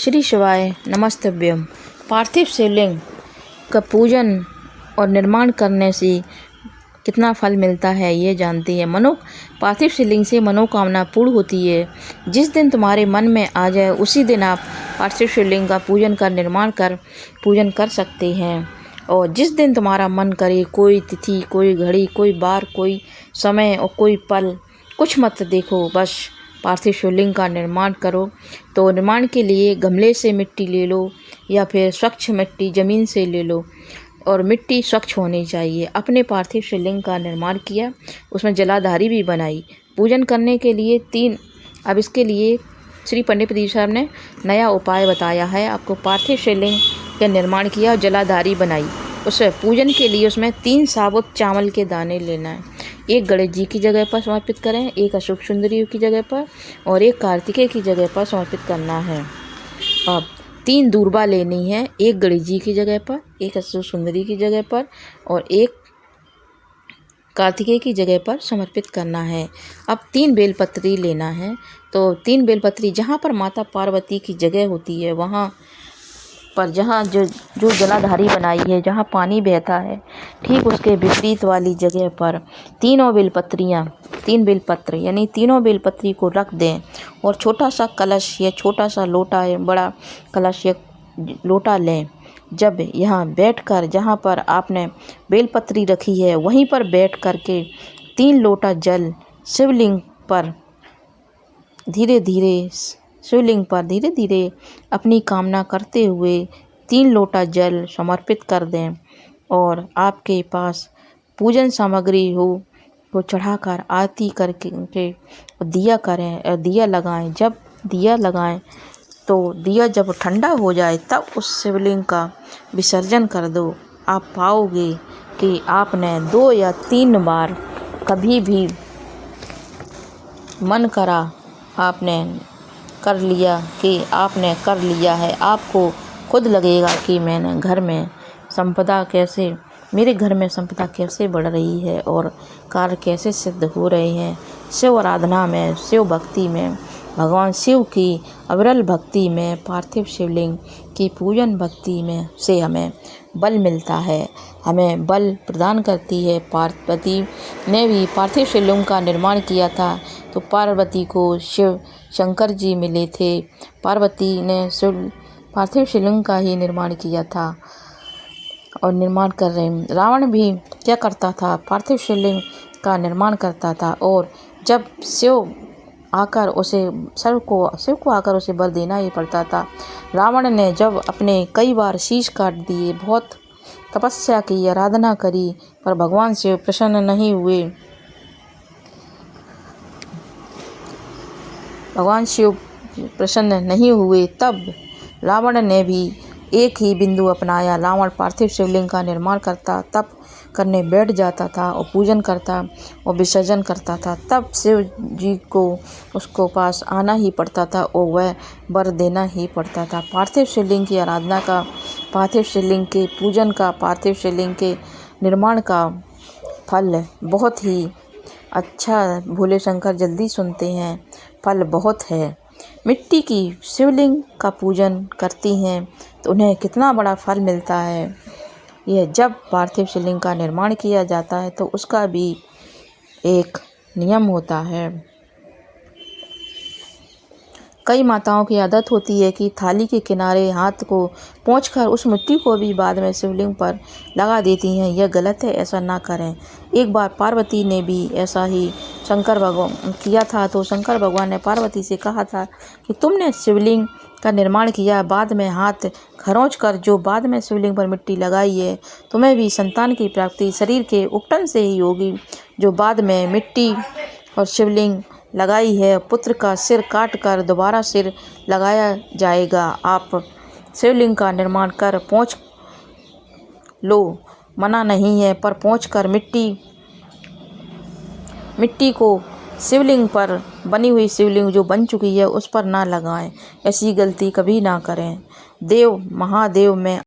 श्री शिवाय नमस्तभ्यम। पार्थिव शिवलिंग का पूजन और निर्माण करने से कितना फल मिलता है ये जानते हैं। पार्थिव शिवलिंग से मनोकामना पूर्ण होती है। जिस दिन तुम्हारे मन में आ जाए उसी दिन आप पार्थिव शिवलिंग का पूजन कर निर्माण कर पूजन कर सकते हैं। और जिस दिन तुम्हारा मन करे, कोई तिथि, कोई घड़ी, कोई बार, कोई समय और कोई पल कुछ मत देखो, बस पार्थिव शिवलिंग का निर्माण करो। तो निर्माण के लिए गमले से मिट्टी ले लो या फिर स्वच्छ मिट्टी ज़मीन से ले लो और मिट्टी स्वच्छ होनी चाहिए। अपने पार्थिव शिवलिंग का निर्माण किया, उसमें जलाधारी भी बनाई। पूजन करने के लिए अब इसके लिए श्री पंडित प्रदीप साहब ने नया उपाय बताया है। आपको पार्थिव शिवलिंग का निर्माण किया और जलाधारी बनाई, उस पूजन के लिए उसमें 3 साबुत चावल के दाने लेना है। एक गणेश जी की जगह पर समर्पित करें, एक अशोक सुंदरी की जगह पर और एक कार्तिकेय की जगह पर समर्पित करना है। अब 3 दूर्बा लेनी है, एक गणेश जी की जगह पर, एक अशोक सुंदरी की जगह पर और एक कार्तिकेय की जगह पर समर्पित करना है। अब 3 बेलपत्री लेना है। तो 3 बेलपत्री जहाँ पर माता पार्वती की जगह होती है वहाँ पर जहाँ जो जलाधारी बनाई है, जहाँ पानी बहता है, ठीक उसके विपरीत वाली जगह पर 3 बेलपत्र यानी तीनों बेलपत्री को रख दें और छोटा सा कलश या छोटा सा लोटा या बड़ा कलश या लोटा लें। जब यहाँ बैठकर जहाँ पर आपने बेलपत्री रखी है वहीं पर बैठ कर के 3 लोटा जल शिवलिंग पर धीरे धीरे अपनी कामना करते हुए 3 लोटा जल समर्पित कर दें। और आपके पास पूजन सामग्री हो तो चढ़ाकर आरती करके दिया लगाएं। जब दिया लगाएं तो दिया जब ठंडा हो जाए तब उस शिवलिंग का विसर्जन कर दो। आप पाओगे कि आपने 2 या 3 बार कभी भी मन करा आपने कर लिया कि आपने कर लिया है। आपको खुद लगेगा कि मेरे घर में संपदा कैसे बढ़ रही है और कार्य कैसे सिद्ध हो रहे हैं। शिव आराधना में, शिव भक्ति में, भगवान शिव की अविरल भक्ति में, पार्थिव शिवलिंग की पूजन भक्ति में से हमें बल मिलता है, हमें बल प्रदान करती है। पार्वती ने भी पार्थिव शिवलिंग का निर्माण किया था तो पार्वती को शिव शंकर जी मिले थे। पार्वती ने पार्थिव शिवलिंग का ही निर्माण किया था और निर्माण कर रहे हैं। रावण भी क्या करता था, पार्थिव शिवलिंग का निर्माण करता था और जब शिव को आकर उसे वर देना ही पड़ता था। रावण ने जब अपने कई बार शीश काट दिए, बहुत तपस्या की, आराधना करी, पर भगवान शिव प्रसन्न नहीं हुए। तब रावण ने भी एक ही बिंदु अपनाया। रावण पार्थिव शिवलिंग का निर्माण करता, तप करने बैठ जाता था और पूजन करता और विसर्जन करता था। तब शिव जी को उसको पास आना ही पड़ता था और वह वर देना ही पड़ता था। पार्थिव शिवलिंग की आराधना का, पार्थिव शिवलिंग के पूजन का, पार्थिव शिवलिंग के निर्माण का फल बहुत ही अच्छा, भोले शंकर जल्दी सुनते हैं, फल बहुत है। मिट्टी की शिवलिंग का पूजन करती हैं तो उन्हें कितना बड़ा फल मिलता है। यह जब पार्थिव शिवलिंग का निर्माण किया जाता है तो उसका भी एक नियम होता है। कई माताओं की आदत होती है कि थाली के किनारे हाथ को पोंछकर उस मिट्टी को भी बाद में शिवलिंग पर लगा देती हैं। यह गलत है, ऐसा ना करें। एक बार पार्वती ने भी ऐसा ही शंकर भगवान किया था तो शंकर भगवान ने पार्वती से कहा था कि तुमने शिवलिंग का निर्माण किया, बाद में हाथ खरोंच कर जो बाद में शिवलिंग पर मिट्टी लगाई है, तुम्हें भी संतान की प्राप्ति शरीर के उपटन से ही होगी। जो बाद में मिट्टी और शिवलिंग लगाई है, पुत्र का सिर काट कर दोबारा सिर लगाया जाएगा। आप शिवलिंग का निर्माण कर पोंछ लो, मना नहीं है, पर पोंछ कर मिट्टी को शिवलिंग पर, बनी हुई शिवलिंग जो बन चुकी है उस पर ना लगाएं। ऐसी गलती कभी ना करें। महादेव में